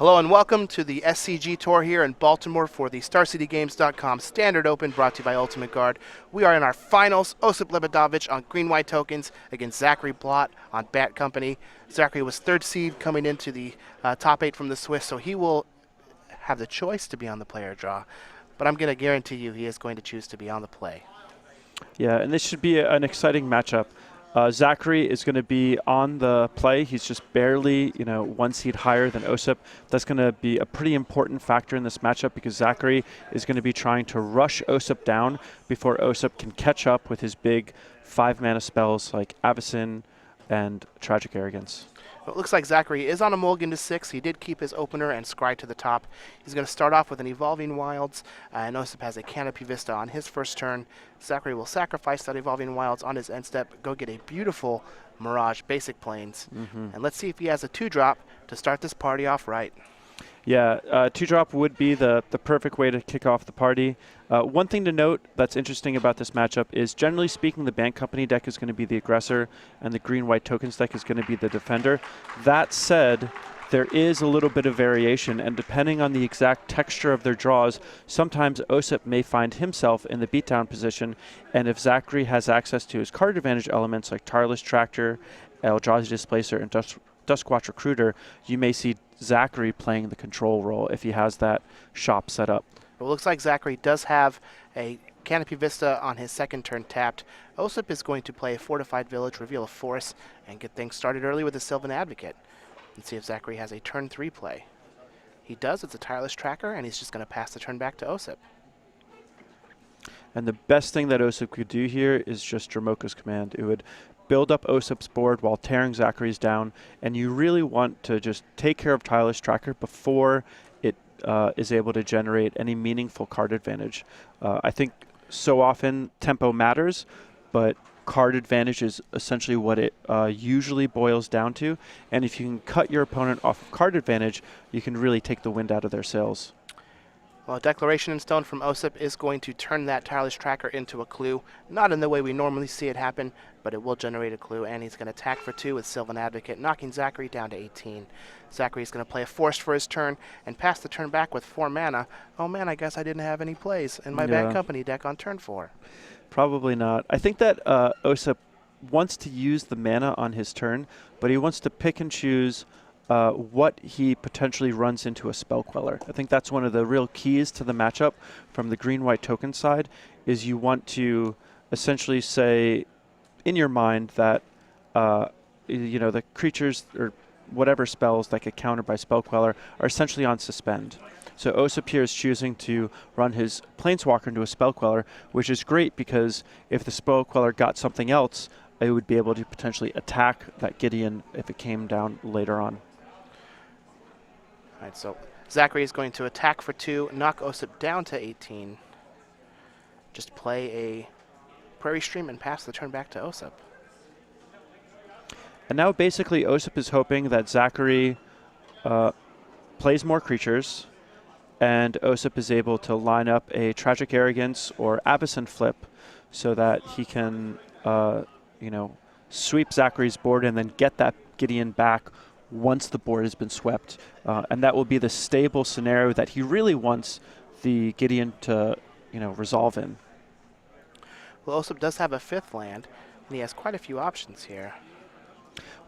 Hello and welcome to the SCG Tour here in Baltimore for the StarCityGames.com Standard Open brought to you by Ultimate Guard. We are in our finals. Osyp Lebedowicz on green-white tokens against Zachary Plott on Bat Company. Zachary was third seed coming into the top 8 from the Swiss, so he will have the choice to be on the player draw. But I'm going to guarantee you he is going to choose to be on the play. Yeah, and this should be an exciting matchup. Zachary is going to be on the play. He's just barely, one seed higher than Osyp. That's going to be a pretty important factor in this matchup because Zachary is going to be trying to rush Osyp down before Osyp can catch up with his big 5-mana spells like Avacyn and Tragic Arrogance. Well, it looks like Zachary is on a mulligan to 6. He did keep his opener and scry to the top. He's going to start off with an Evolving Wilds, and Osyp has a Canopy Vista on his first turn. Zachary will sacrifice that Evolving Wilds on his end step, go get a beautiful Mirage Basic Plains, and let's see if he has a 2-drop to start this party off right. Yeah, 2-drop would be the perfect way to kick off the party. One thing to note that's interesting about this matchup is, generally speaking, the Band Company deck is going to be the aggressor, and the green-white tokens deck is going to be the defender. That said, there is a little bit of variation, and depending on the exact texture of their draws, sometimes Osyp may find himself in the beatdown position, and if Zachary has access to his card advantage elements like Tireless Tractor, Eldrazi Displacer, and Duskwatch Recruiter, you may see Zachary playing the control role if he has that shop set up. It looks like Zachary does have a Canopy Vista on his second turn tapped. Osyp is going to play a Fortified Village, reveal a Force, and get things started early with a Sylvan Advocate. Let's see if Zachary has a turn 3 play. He does. It's a Tireless Tracker, and he's just going to pass the turn back to Osyp. And the best thing that Osyp could do here is just Dromoka's Command. It would build up Osyp's board while tearing Zachary's down, and you really want to just take care of Tireless Tracker before it is able to generate any meaningful card advantage. I think so often tempo matters, but card advantage is essentially what it usually boils down to, and if you can cut your opponent off of card advantage, you can really take the wind out of their sails. Well, Declaration in Stone from Osyp is going to turn that Tireless Tracker into a clue. Not in the way we normally see it happen, but it will generate a clue, and he's going to attack for 2 with Sylvan Advocate, knocking Zachary down to 18. Zachary's going to play a Force for his turn and pass the turn back with 4 mana. Oh man, I guess I didn't have any plays in my Bad Company deck on turn 4. Probably not. I think that Osyp wants to use the mana on his turn, but he wants to pick and choose what he potentially runs into a Spell Queller. I think that's one of the real keys to the matchup from the green-white token side, is you want to essentially say in your mind that the creatures or whatever spells that get countered by Spell Queller are essentially on suspend. So Osyp here is choosing to run his Planeswalker into a Spell Queller, which is great because if the Spell Queller got something else, it would be able to potentially attack that Gideon if it came down later on. All right, so Zachary is going to attack for 2, knock Osyp down to 18. Just play a Prairie Stream and pass the turn back to Osyp. And now basically Osyp is hoping that Zachary plays more creatures, and Osyp is able to line up a Tragic Arrogance or Avacyn flip so that he can, sweep Zachary's board and then get that Gideon back once the board has been swept. And that will be the stable scenario that he really wants the Gideon to, resolve in. Well, Osyp does have a 5th land, and he has quite a few options here.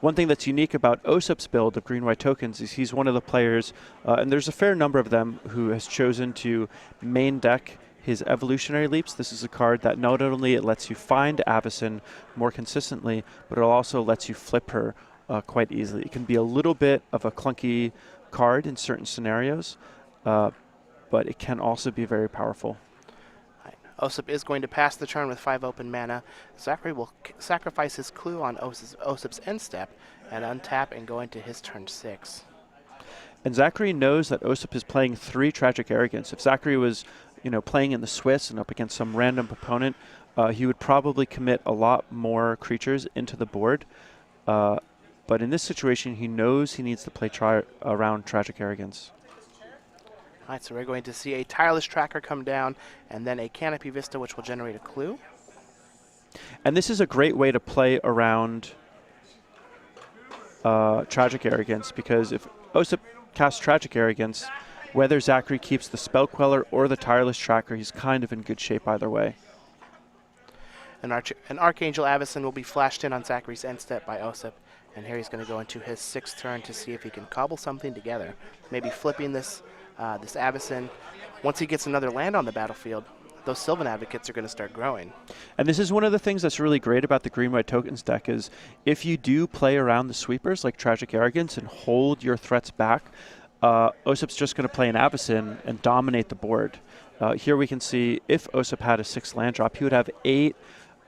One thing that's unique about Osyp's build of green-white tokens is he's one of the players, and there's a fair number of them, who has chosen to main deck his Evolutionary Leaps. This is a card that not only it lets you find Avacyn more consistently, but it also lets you flip her quite easily. It can be a little bit of a clunky card in certain scenarios, but it can also be very powerful. Osyp is going to pass the turn with 5 open mana. Zachary will sacrifice his clue on Osyp's end step and untap and go into his turn 6. And Zachary knows that Osyp is playing 3 Tragic Arrogance. If Zachary was, playing in the Swiss and up against some random opponent, he would probably commit a lot more creatures into the board. But in this situation, he knows he needs to play around Tragic Arrogance. All right, so we're going to see a Tireless Tracker come down, and then a Canopy Vista, which will generate a clue. And this is a great way to play around Tragic Arrogance, because if Osyp cast Tragic Arrogance, whether Zachary keeps the Spell Queller or the Tireless Tracker, he's kind of in good shape either way. An Archangel Avacyn will be flashed in on Zachary's end step by Osyp. And here he's going to go into his 6th turn to see if he can cobble something together. Maybe flipping this Avacyn. Once he gets another land on the battlefield, those Sylvan Advocates are going to start growing. And this is one of the things that's really great about the green-white tokens deck is if you do play around the sweepers like Tragic Arrogance and hold your threats back, Osyp's just going to play an Avacyn and dominate the board. Here we can see if Osyp had a 6th land drop, he would have 8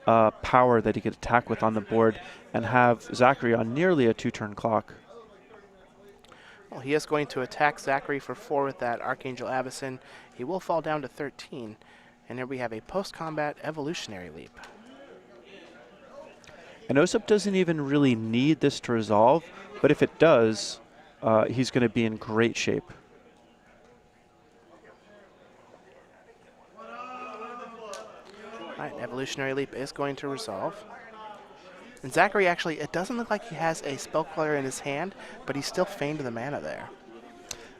power that he could attack with on the board and have Zachary on nearly a 2-turn clock. Well, he is going to attack Zachary for 4 with that Archangel Avacyn. He will fall down to 13. And here we have a post-combat Evolutionary Leap. And Osyp doesn't even really need this to resolve, but if it does, he's going to be in great shape. Alright, Evolutionary Leap is going to resolve. And Zachary actually, it doesn't look like he has a Spell Queller in his hand, but he's still feigned the mana there.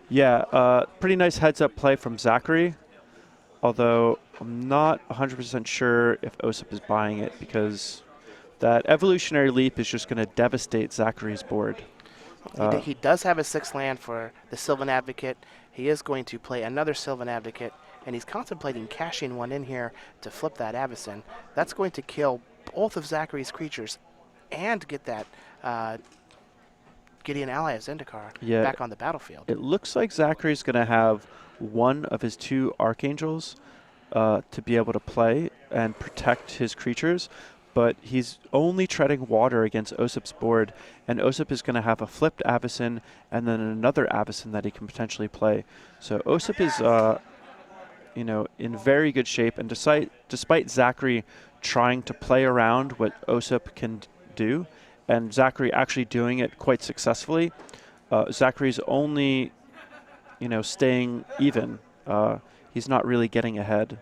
Yeah, pretty nice heads-up play from Zachary, although I'm not 100% sure if Osyp is buying it because that Evolutionary Leap is just going to devastate Zachary's board. He does have a 6th land for the Sylvan Advocate. He is going to play another Sylvan Advocate, and he's contemplating cashing one in here to flip that Avacyn. That's going to kill both of Zachary's creatures and get that Gideon ally of Zendikar back on the battlefield. It looks like Zachary's going to have one of his 2 Archangels to be able to play and protect his creatures, but he's only treading water against Osyp's board, and Osyp is going to have a flipped Avacyn and then another Avacyn that he can potentially play. So Osyp is in very good shape, and despite Zachary trying to play around what Osyp can do, and Zachary actually doing it quite successfully, Zachary's only, staying even. He's not really getting ahead.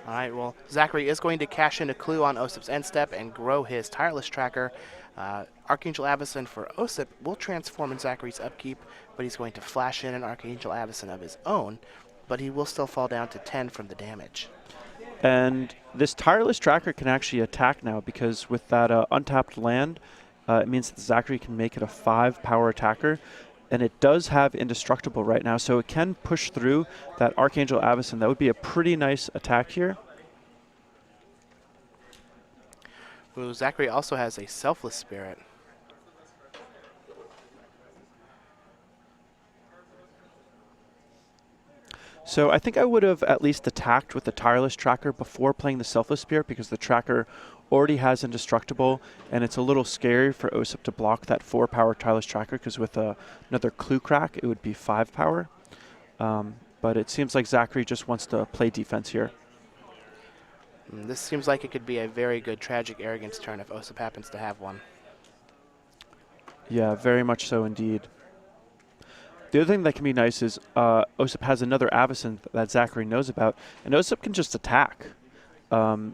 All right, well, Zachary is going to cash in a clue on Osyp's end step and grow his Tireless Tracker. Archangel Avacyn for Osyp will transform in Zachary's upkeep, but he's going to flash in an Archangel Avacyn of his own, but he will still fall down to 10 from the damage. And this Tireless Tracker can actually attack now because with that untapped land, it means that Zachary can make it a 5-power attacker. And it does have Indestructible right now, so it can push through that Archangel Avacyn. That would be a pretty nice attack here. Ooh, Zachary also has a Selfless Spirit. So I think I would have at least attacked with the Tireless Tracker before playing the Selfless Spirit because the Tracker already has Indestructible, and it's a little scary for Osyp to block that 4-power Tireless Tracker because with another Clue Crack, it would be 5-power. But it seems like Zachary just wants to play defense here. This seems like it could be a very good Tragic Arrogance turn if Osyp happens to have one. Yeah, very much so indeed. The other thing that can be nice is Osyp has another Avacyn that Zachary knows about, and Osyp can just attack. All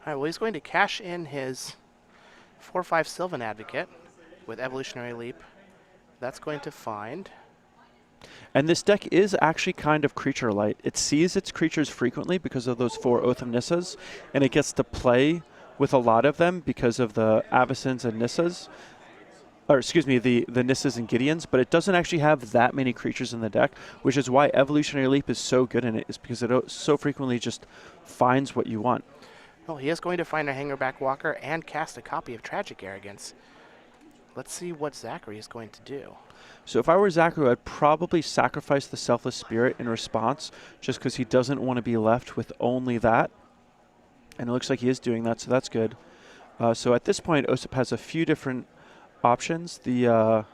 right, well, he's going to cash in his 4/5 Sylvan Advocate with Evolutionary Leap. That's going to find. And this deck is actually kind of creature light. It sees its creatures frequently because of those 4 Oath of Nissas, and it gets to play with a lot of them because of the Avacyns and Nissas. Or excuse me, the Nissas and Gideons, but it doesn't actually have that many creatures in the deck, which is why Evolutionary Leap is so good in it, is because it so frequently just finds what you want. Well, he is going to find a Hangerback Walker and cast a copy of Tragic Arrogance. Let's see what Zachary is going to do. So if I were Zachary, I'd probably sacrifice the Selfless Spirit in response, just because he doesn't want to be left with only that. And it looks like he is doing that, so that's good. So at this point, Osyp has a few different options. I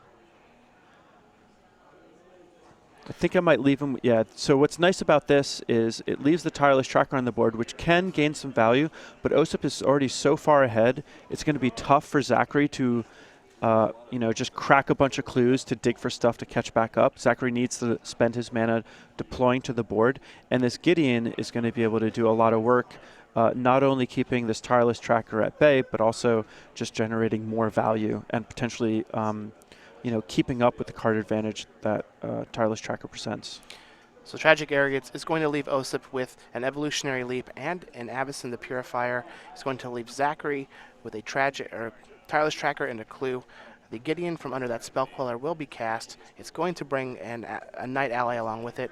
think I might leave him. Yeah, so what's nice about this is it leaves the Tireless Tracker on the board, which can gain some value, but Osyp is already so far ahead, it's going to be tough for Zachary to just crack a bunch of clues to dig for stuff to catch back up. Zachary needs to spend his mana deploying to the board, and this Gideon is going to be able to do a lot of work not only keeping this tireless tracker at bay, but also just generating more value and potentially keeping up with the card advantage that tireless tracker presents. So Tragic Arrogance is going to leave Osyp with an Evolutionary Leap and an Avacyn the Purifier. He's going to leave Zachary with a Tireless Tracker and a Clue. The Gideon from under that Spell Queller will be cast. It's going to bring a Knight ally along with it.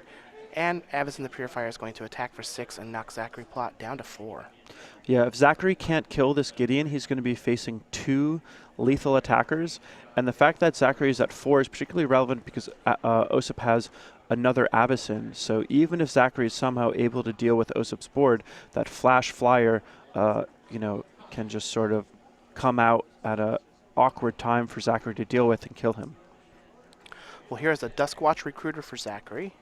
And Avacyn the Purifier is going to attack for 6 and knock Zachary Plott down to 4. Yeah, if Zachary can't kill this Gideon, he's going to be facing 2 lethal attackers. And the fact that Zachary is at 4 is particularly relevant because Osyp has another Avacyn. So even if Zachary is somehow able to deal with Osyp's board, that Flash Flyer, can just sort of come out at a awkward time for Zachary to deal with and kill him. Well, here's a Duskwatch Recruiter for Zachary.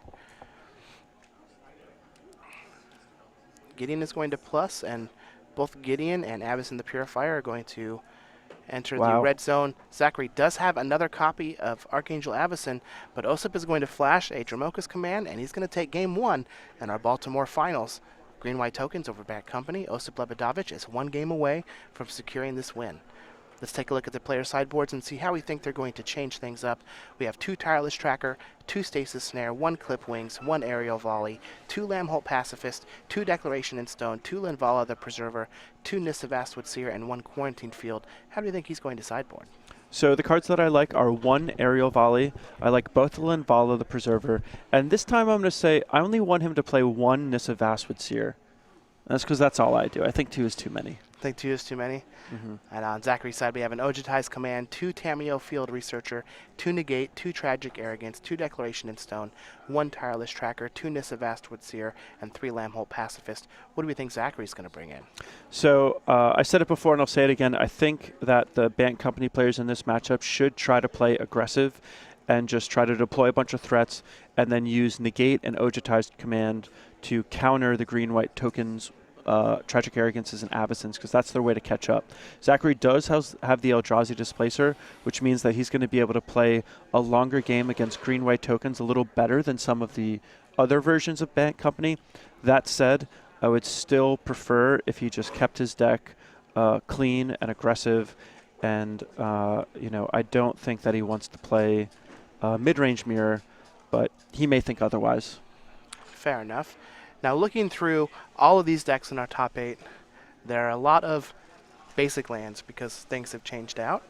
Gideon is going to plus, and both Gideon and Avacyn the Purifier are going to enter the red zone. Zachary does have another copy of Archangel Avacyn, but Osyp is going to flash a Dramoka's Command, and he's going to take game 1 in our Baltimore finals. Green-white tokens over Bad Company. Osyp Lebedowicz is 1 game away from securing this win. Let's take a look at the player sideboards and see how we think they're going to change things up. We have 2 Tireless Tracker, 2 Stasis Snare, 1 Clip Wings, 1 Aerial Volley, 2 Lambholt Pacifist, 2 Declaration in Stone, 2 Linvala the Preserver, 2 Nissa Vastwood Seer, and 1 Quarantine Field. How do you think he's going to sideboard? So the cards that I like are 1 Aerial Volley. I like both Linvala the Preserver. And this time I'm going to say I only want him to play 1 Nissa Vastwood Seer. That's because that's all I do. I think 2 is too many. I think 2 is too many. And on Zachary's side, we have an Ojutai's Command, 2 Tameo Field Researcher, 2 Negate, 2 Tragic Arrogance, 2 Declaration in Stone, 1 Tireless Tracker, 2 Nissa Vastwood Seer, and 3 Lambholt Pacifist. What do we think Zachary's going to bring in? So I said it before and I'll say it again. I think that the Bant Company players in this matchup should try to play aggressive and just try to deploy a bunch of threats and then use Negate and Ojutai's Command to counter the green-white tokens Tragic Arrogances and Avacyns, because that's their way to catch up. Zachary does have the Eldrazi Displacer, which means that he's going to be able to play a longer game against green-white tokens a little better than some of the other versions of Bant Company. That said, I would still prefer if he just kept his deck clean and aggressive, and I don't think that he wants to play mid-range mirror, but he may think otherwise. Fair enough. Now, looking through all of these decks in our top 8, there are a lot of basic lands because things have changed out.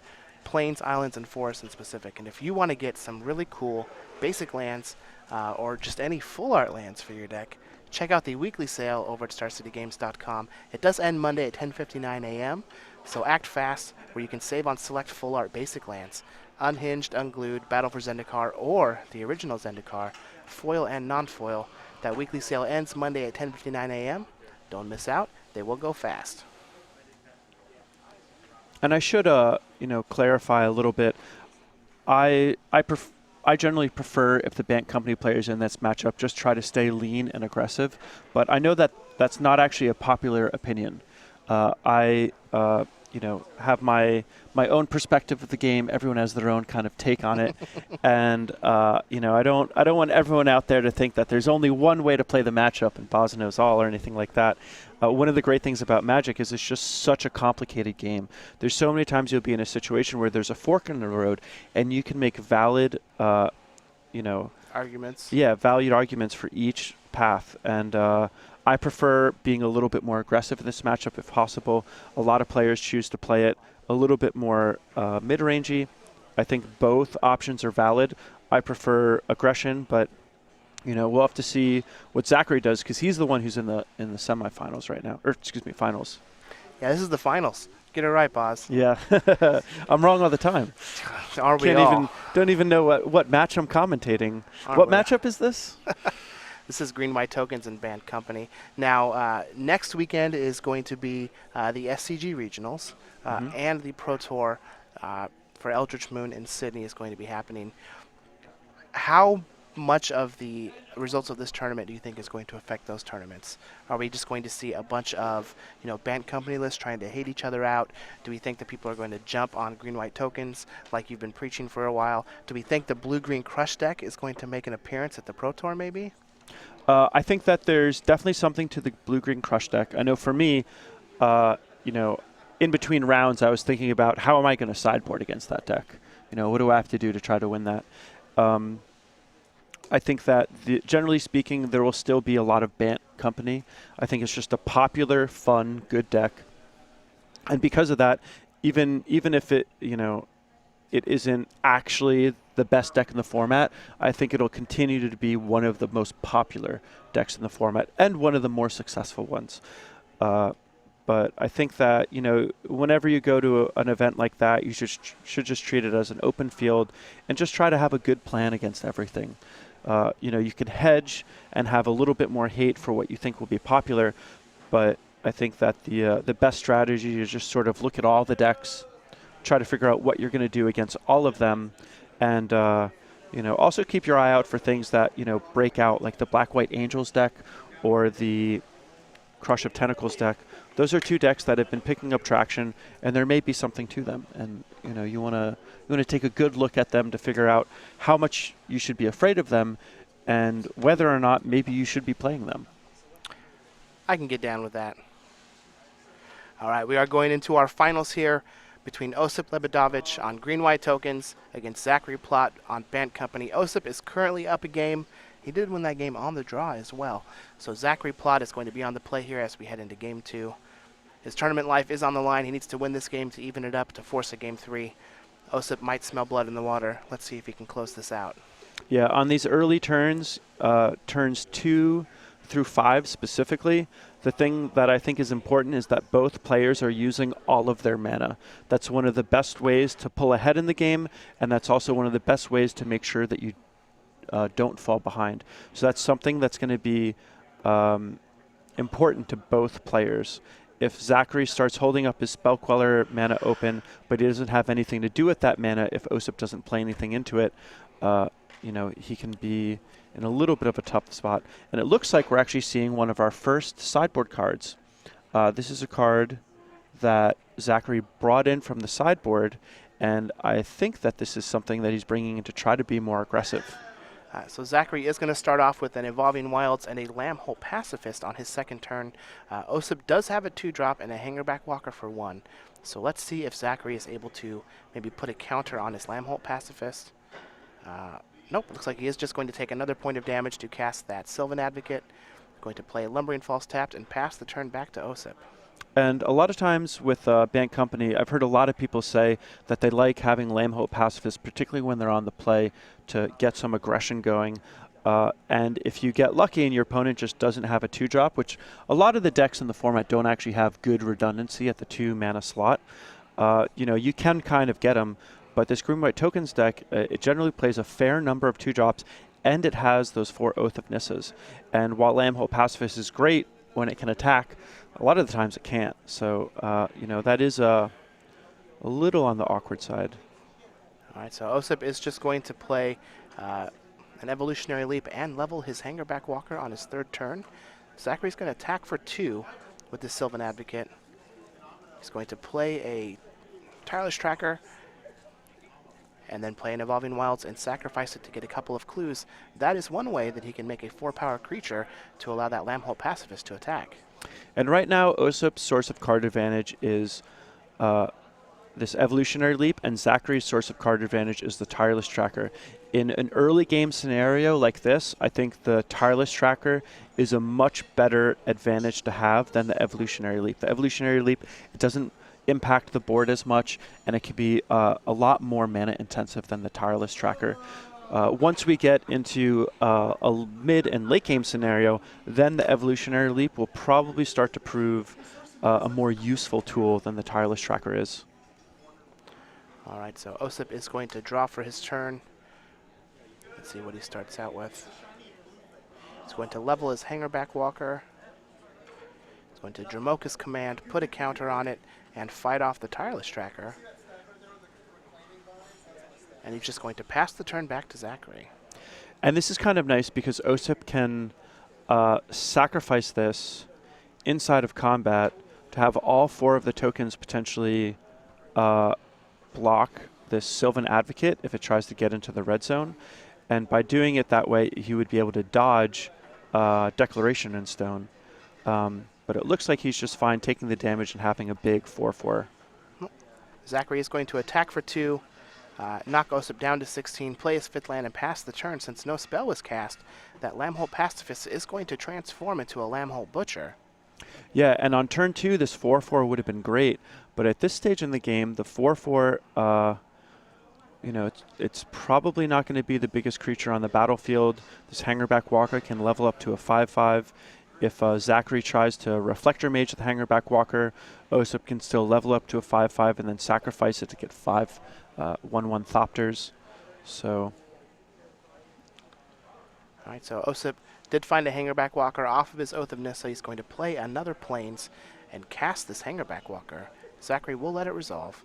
Plains, islands, and forests in specific. And if you want to get some really cool basic lands or just any full art lands for your deck, check out the weekly sale over at StarCityGames.com. It does end Monday at 10:59 a.m., so act fast where you can save on select full art basic lands. Unhinged, Unglued, Battle for Zendikar, or the original Zendikar, foil and non-foil. That weekly sale ends Monday at 10:59 a.m. Don't miss out. They will go fast. And I should, clarify a little bit. I generally prefer if the Bant Company players in this matchup just try to stay lean and aggressive, but I know that that's not actually a popular opinion. I have my own perspective of the game. Everyone has their own kind of take on it, and I don't want everyone out there to think that there's only one way to play the matchup and Boz knows all or anything like that. One of the great things about Magic is it's just such a complicated game. There's so many times you'll be in a situation where there's a fork in the road, and you can make valid, arguments. Yeah, valued arguments for each path, and I prefer being a little bit more aggressive in this matchup if possible. A lot of players choose to play it a little bit more mid-rangey. I think both options are valid. I prefer aggression, but we'll have to see what Zachary does because he's the one who's in the semifinals right now, or excuse me, finals. Yeah, this is the finals. Get it right, Boz. Yeah, I'm wrong all the time. Are we all? Don't even know what match I'm commentating. What matchup is this? This is Green-White Tokens and Band Company. Now, next weekend is going to be the SCG Regionals and the Pro Tour for Eldritch Moon in Sydney is going to be happening. How much of the results of this tournament do you think is going to affect those tournaments? Are we just going to see a bunch of Band Company lists trying to hate each other out? Do we think that people are going to jump on Green-White Tokens like you've been preaching for a while? Do we think the Blue-Green Crush deck is going to make an appearance at the Pro Tour maybe? I think that there's definitely something to the blue-green crush deck. I know for me, you know, in between rounds, I was thinking about how am I going to sideboard against that deck? You know, what do I have to do to try to win that? I think that generally speaking, there will still be a lot of Bant company. I think it's just a popular, fun, good deck, and because of that, even if it it isn't actually the best deck in the format, I think it'll continue to be one of the most popular decks in the format and one of the more successful ones. But I think that, whenever you go to an event like that, you should just treat it as an open field and just try to have a good plan against everything. You can hedge and have a little bit more hate for what you think will be popular, but I think that the best strategy is just sort of look at all the decks, try to figure out what you're going to do against all of them, and also keep your eye out for things that break out, like the Black-White Angels deck or the Crush of Tentacles deck. Those are two decks that have been picking up traction, and there may be something to them. And you want to take a good look at them to figure out how much you should be afraid of them, and whether or not maybe you should be playing them. I can get down with that. All right, we are going into our finals here between Osyp Lebedowicz on green-white tokens against Zachary Plott on Bant Company. Osyp is currently up a game. He did win that game on the draw as well. So Zachary Plott is going to be on the play here as we head into Game 2. His tournament life is on the line. He needs to win this game to even it up to force a Game 3. Osyp might smell blood in the water. Let's see if he can close this out. Yeah, on these early turns, turns 2 through 5 specifically, the thing that I think is important is that both players are using all of their mana. That's one of the best ways to pull ahead in the game, and that's also one of the best ways to make sure that you don't fall behind. So that's something that's going to be important to both players. If Zachary starts holding up his Spell Queller mana open, but he doesn't have anything to do with that mana, if Osyp doesn't play anything into it, he can be in a little bit of a tough spot. And it looks like we're actually seeing one of our first sideboard cards. This is a card that Zachary brought in from the sideboard, and I think that this is something that he's bringing in to try to be more aggressive. So Zachary is going to start off with an Evolving Wilds and a Lambholt Pacifist on his second turn. Osyp does have a 2-drop and a Hangerback Walker for 1. So let's see if Zachary is able to maybe put a counter on his Lambholt Pacifist. Nope, looks like he is just going to take another point of damage to cast that Sylvan Advocate. Going to play Lumbering Falls tapped and pass the turn back to Osyp. And a lot of times with Bant Company, I've heard a lot of people say that they like having Lambholt Pacifists, particularly when they're on the play, to get some aggression going. And if you get lucky and your opponent just doesn't have a 2-drop, which a lot of the decks in the format don't actually have good redundancy at the 2-mana slot, you can kind of get them. But this green-white tokens deck, it generally plays a fair number of 2-drops, and it has those 4 Oath of Nisses. And while Lambholt Pacifist is great when it can attack, a lot of the times it can't. So, that is a little on the awkward side. All right, so Osyp is just going to play an Evolutionary Leap and level his Hangerback Walker on his third turn. Zachary's going to attack for 2 with the Sylvan Advocate. He's going to play a Tireless Tracker and then play an Evolving Wilds and sacrifice it to get a couple of clues. That is one way that he can make a 4-power creature to allow that Lambholt Pacifist to attack. And right now, Osyp's source of card advantage is this Evolutionary Leap, and Zachary's source of card advantage is the Tireless Tracker. In an early game scenario like this, I think the Tireless Tracker is a much better advantage to have than the Evolutionary Leap. The Evolutionary Leap, it doesn't impact the board as much, and it can be a lot more mana intensive than the Tireless Tracker. Once we get into a mid and late game scenario, then the Evolutionary Leap will probably start to prove a more useful tool than the Tireless Tracker is. All right, so Osyp is going to draw for his turn. Let's see what he starts out with. He's going to level his Hangerback Walker. He's going to Dramoka's Command, put a counter on it, and fight off the Tireless Tracker. And he's just going to pass the turn back to Zachary. And this is kind of nice because Osyp can sacrifice this inside of combat to have all 4 of the tokens potentially block this Sylvan Advocate if it tries to get into the red zone. And by doing it that way, he would be able to dodge Declaration in stone. But it looks like he's just fine taking the damage and having a big 4/4. Zachary is going to attack for 2, knock Osyp down to 16, play his 5th land, and pass the turn. Since no spell was cast, that Lambholt Pacifist is going to transform into a Lambholt Butcher. Yeah, and on turn 2, this 4/4 would have been great. But at this stage in the game, the 4/4, you know, it's probably not going to be the biggest creature on the battlefield. This Hangerback Walker can level up to a 5/5. If Zachary tries to Reflector Mage with the Hangerback Walker, Osyp can still level up to a 5/5 and then sacrifice it to get 5 1/1 Thopters. So. All right, so Osyp did find a Hangerback Walker off of his Oath of Nissa. He's going to play another Plains and cast this Hangerback Walker. Zachary will let it resolve.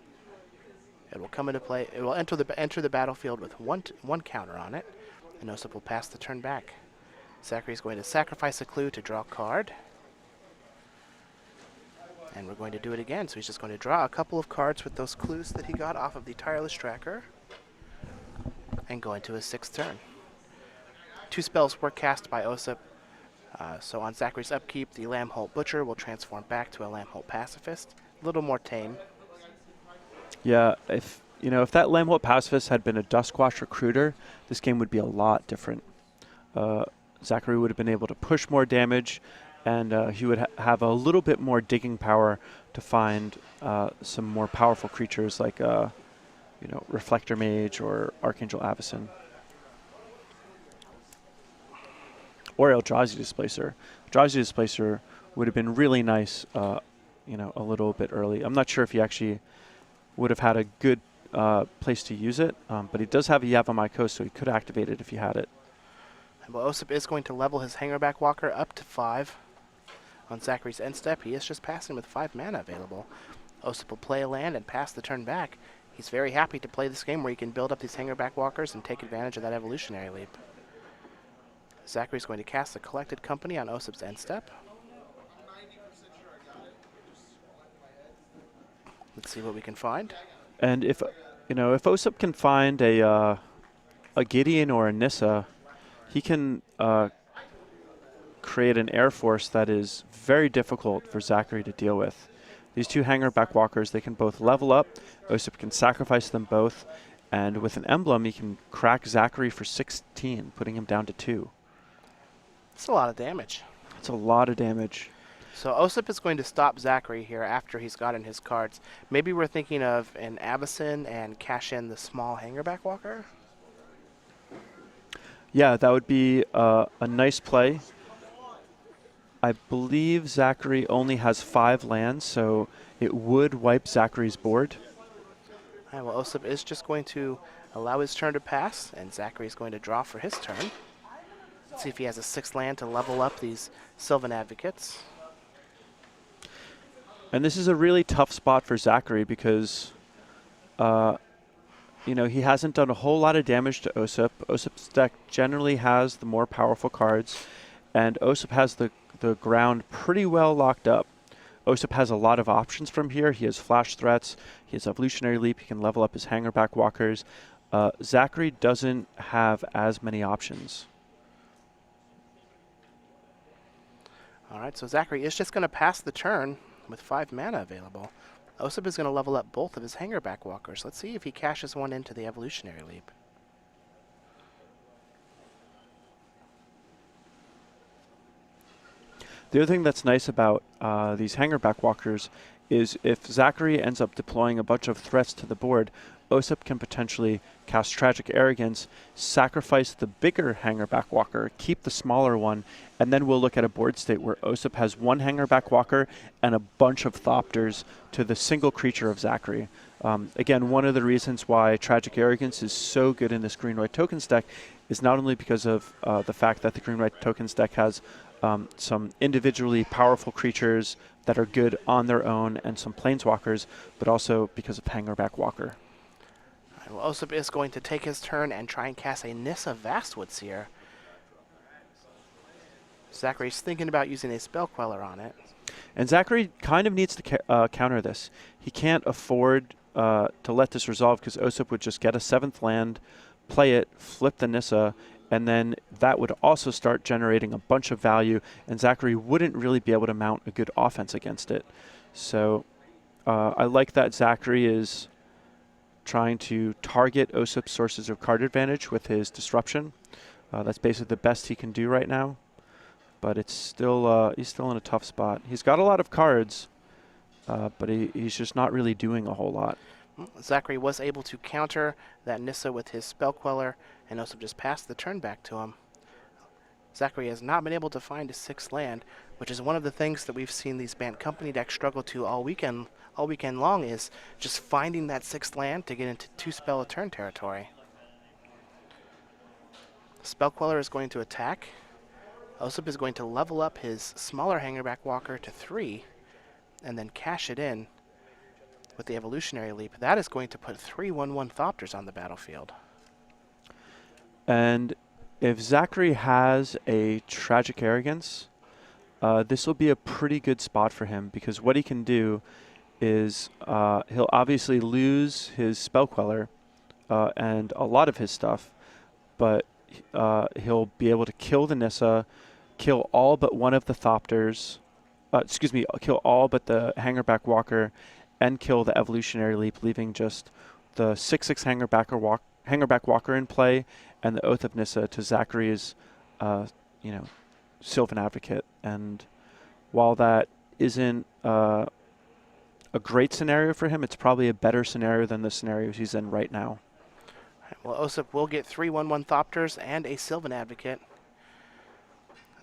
It will come into play. It will enter the battlefield with one counter on it, and Osyp will pass the turn back. Zachary is going to sacrifice a clue to draw a card. And we're going to do it again. So he's just going to draw a couple of cards with those clues that he got off of the Tireless Tracker. And go into his 6th turn. 2 spells were cast by Osyp. So on Zachary's upkeep, the Lambholt Butcher will transform back to a Lambholt Pacifist. A little more tame. Yeah, if that Lambholt Pacifist had been a Duskwatch Recruiter, this game would be a lot different. Zachary would have been able to push more damage, and he would have a little bit more digging power to find some more powerful creatures like, Reflector Mage or Archangel Avacyn. Or Eldrazi Displacer. Eldrazi Displacer would have been really nice, a little bit early. I'm not sure if he actually would have had a good place to use it, but he does have a Yavimai Coast, so he could activate it if he had it. Well, Osyp is going to level his Hangerback Walker up to 5. On Zachary's end step, he is just passing with 5 mana available. Osyp will play a land and pass the turn back. He's very happy to play this game where he can build up these Hangerback Walkers and take advantage of that evolutionary leap. Zachary's going to cast the Collected Company on Osyp's end step. Let's see what we can find. And if Osyp can find a Gideon or a Nissa, he can create an Air Force that is very difficult for Zachary to deal with. These 2 Hangerback Walkers, they can both level up. Osyp can sacrifice them both. And with an emblem, he can crack Zachary for 16, putting him down to 2. That's a lot of damage. That's a lot of damage. So Osyp is going to stop Zachary here after he's gotten his cards. Maybe we're thinking of an Avacyn and cash in the small Hangerback Walker? Yeah, that would be a nice play. I believe Zachary only has 5 lands, so it would wipe Zachary's board. All right, well, Osyp is just going to allow his turn to pass, and Zachary is going to draw for his turn. Let's see if he has a 6th land to level up these Sylvan Advocates. And this is a really tough spot for Zachary because he hasn't done a whole lot of damage to Osyp. Osyp's deck generally has the more powerful cards, and Osyp has the ground pretty well locked up. Osyp has a lot of options from here. He has flash threats, he has Evolutionary Leap, he can level up his Hangerback Walkers. Zachary doesn't have as many options. All right, so Zachary is just going to pass the turn with 5 mana available. Osyp is going to level up both of his Hangerback Walkers. Let's see if he cashes one into the Evolutionary Leap. The other thing that's nice about these Hangerback Walkers is if Zachary ends up deploying a bunch of threats to the board, Osyp can potentially cast Tragic Arrogance, sacrifice the bigger Hangerback Walker, keep the smaller one, and then we'll look at a board state where Osyp has 1 Hangerback Walker and a bunch of Thopters to the single creature of Zachary. Again, one of the reasons why Tragic Arrogance is so good in this Green-White Tokens deck is not only because of the fact that the Green-White Tokens deck has some individually powerful creatures that are good on their own and some Planeswalkers, but also because of Hangerback Walker. Well, Osyp is going to take his turn and try and cast a Nissa Vastwood Seer. Zachary's thinking about using a Spell Queller on it. And Zachary kind of needs to counter this. He can't afford to let this resolve because Osyp would just get a 7th land, play it, flip the Nissa, and then that would also start generating a bunch of value, and Zachary wouldn't really be able to mount a good offense against it. So I like that Zachary is trying to target Osyp's sources of card advantage with his disruption. That's basically the best he can do right now, but it's still he's still in a tough spot. He's got a lot of cards, but he's just not really doing a whole lot. Zachary was able to counter that Nissa with his Spell Queller, and Osyp just passed the turn back to him. Zachary has not been able to find a 6th land, which is one of the things that we've seen these Bant Company decks struggle to all weekend long, is just finding that 6th land to get into 2 spell a turn territory. Spell Queller is going to attack. Osyp is going to level up his smaller Hangerback Walker to 3, and then cash it in with the Evolutionary Leap. That is going to put 3 1/1 Thopters on the battlefield. And if Zachary has a Tragic Arrogance, this will be a pretty good spot for him, because what he can do is he'll obviously lose his Spell Queller and a lot of his stuff, but he'll be able to kill the Nissa, kill all but one of the Thopters, kill all but the Hangerback Walker, and kill the Evolutionary Leap, leaving just the 6/6 Hangerback Walker in play, and the Oath of Nissa to Zachary's, Sylvan Advocate. And while that isn't a great scenario for him, it's probably a better scenario than the scenarios he's in right now. Well, Osyp will get 3 1/1 Thopters and a Sylvan Advocate.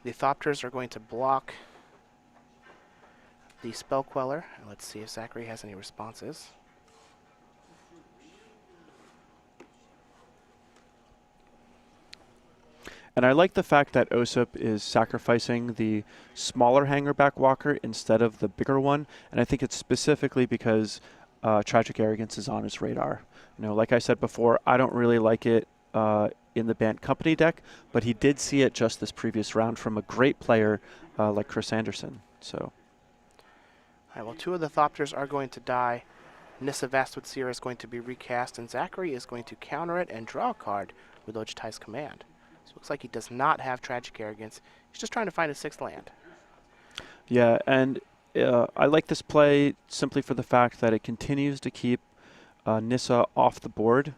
The Thopters are going to block the Spell Queller. Let's see if Zachary has any responses. And I like the fact that Osyp is sacrificing the smaller Hangerback Walker instead of the bigger one, and I think it's specifically because Tragic Arrogance is on his radar. Like I said before, I don't really like it in the Bant Company deck, but he did see it just this previous round from a great player like Chris Anderson. So, All right, well, 2 of the Thopters are going to die. Nissa Vastwood Seer is going to be recast, and Zachary is going to counter it and draw a card with Ojutai's Command. So it looks like he does not have Tragic Arrogance. He's just trying to find a 6th land. Yeah, and I like this play simply for the fact that it continues to keep Nissa off the board,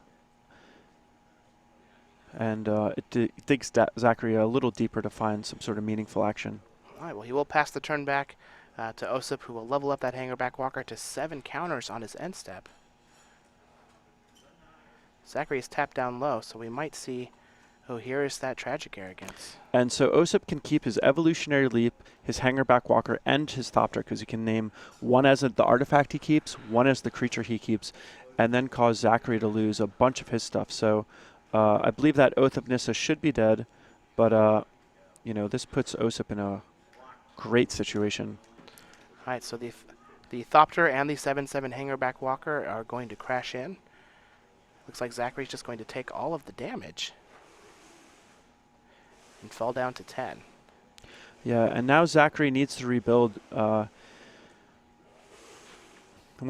and it digs Zachary a little deeper to find some sort of meaningful action. All right, well, he will pass the turn back to Osyp, who will level up that Hangerback Walker to 7 counters on his end step. Zachary is tapped down low, so we might see, oh, here is that Tragic Arrogance. And so Osyp can keep his Evolutionary Leap, his Hangerback Walker, and his Thopter, because he can name one as the artifact he keeps, one as the creature he keeps, and then cause Zachary to lose a bunch of his stuff. So I believe that Oath of Nissa should be dead, but this puts Osyp in a great situation. All right, so the Thopter and the 7/7 Hangerback Walker are going to crash in. Looks like Zachary's just going to take all of the damage and fall down to 10. Yeah, and now Zachary needs to rebuild. One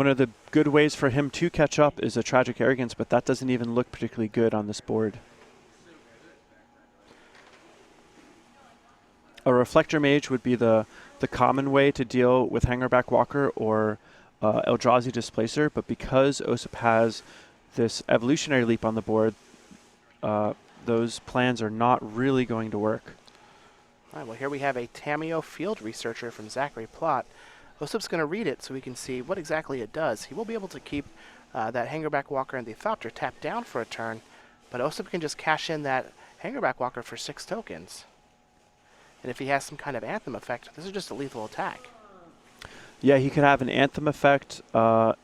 of the good ways for him to catch up is a Tragic Arrogance, but that doesn't even look particularly good on this board. A Reflector Mage would be the common way to deal with Hangerback Walker or Eldrazi Displacer, but because Osyp has this Evolutionary Leap on the board, those plans are not really going to work. All right, well, here we have a Tamiyo Field Researcher from Zachary Plott. Osyp's going to read it so we can see what exactly it does. He will be able to keep that Hangerback Walker and the Thopter tapped down for a turn, but Osyp can just cash in that Hangerback Walker for 6 tokens. And if he has some kind of Anthem effect, this is just a lethal attack. Yeah, he could have an Anthem effect.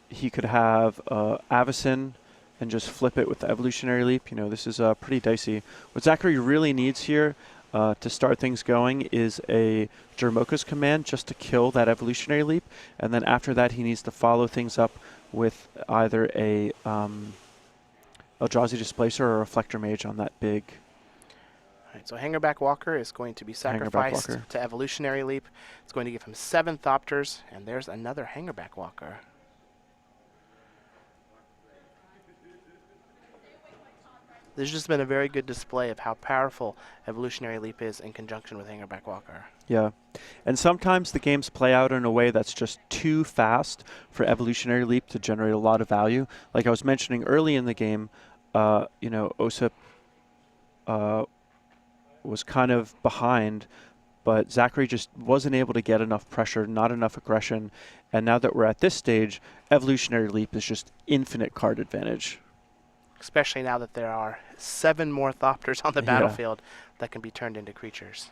He could have Avacyn and just flip it with the Evolutionary Leap. This is pretty dicey. What Zachary really needs here to start things going is a Jermoka's Command just to kill that Evolutionary Leap, and then after that he needs to follow things up with either a Eldrazi Displacer or a Reflector Mage on that big. All right, so Hangerback Walker is going to be sacrificed to Evolutionary Leap. It's going to give him 7 Thopters, and there's another Hangerback Walker. There's just been a very good display of how powerful Evolutionary Leap is in conjunction with Hangerback Walker. Yeah. And sometimes the games play out in a way that's just too fast for Evolutionary Leap to generate a lot of value. Like I was mentioning early in the game, Osyp was kind of behind, but Zachary just wasn't able to get enough pressure, not enough aggression. And now that we're at this stage, Evolutionary Leap is just infinite card advantage. Especially now that there are 7 more Thopters on the battlefield that can be turned into creatures.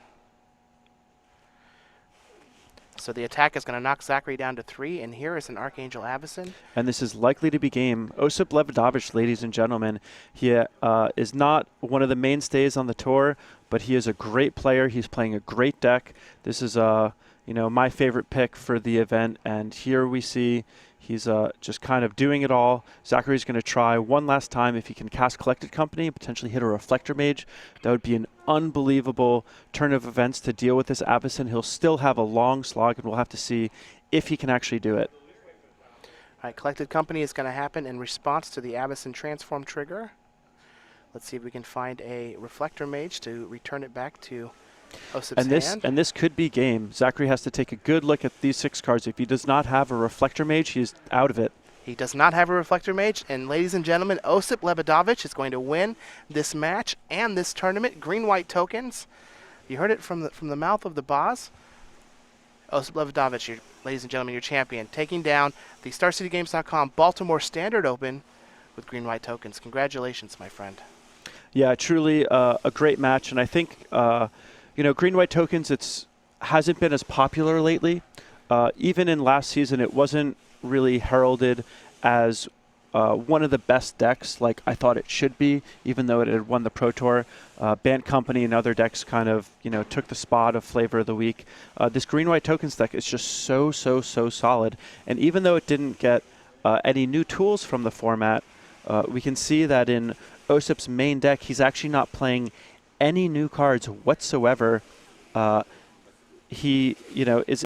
So the attack is going to knock Zachary down to 3, and here is an Archangel Avacyn. And this is likely to be game. Osyp Lebedowicz, ladies and gentlemen, he is not one of the mainstays on the tour, but he is a great player. He's playing a great deck. This is my favorite pick for the event, and here we see he's just kind of doing it all. Zachary's going to try one last time if he can cast Collected Company, potentially hit a Reflector Mage. That would be an unbelievable turn of events to deal with this Avacyn. He'll still have a long slog, and we'll have to see if he can actually do it. All right, Collected Company is going to happen in response to the Avacyn Transform trigger. Let's see if we can find a Reflector Mage to return it back to Osyp's hand. And this could be game. Zachary has to take a good look at these 6 cards. If he does not have a Reflector Mage, he's out of it. He does not have a Reflector Mage, and ladies and gentlemen, Osyp Lebedowicz is going to win this match and this tournament. Green-white tokens. You heard it from the mouth of the boss. Osyp Lebedowicz, ladies and gentlemen, your champion, taking down the StarCityGames.com Baltimore Standard Open with green-white tokens. Congratulations, my friend. Yeah, truly a great match, and I think green-white tokens hasn't been as popular lately. Even in last season, it wasn't really heralded as one of the best decks like I thought it should be, even though it had won the Pro Tour. Band Company and other decks kind of took the spot of Flavor of the Week. This green-white tokens deck is just so solid, and even though it didn't get any new tools from the format, we can see that in Osyp's main deck, he's actually not playing any new cards whatsoever. He is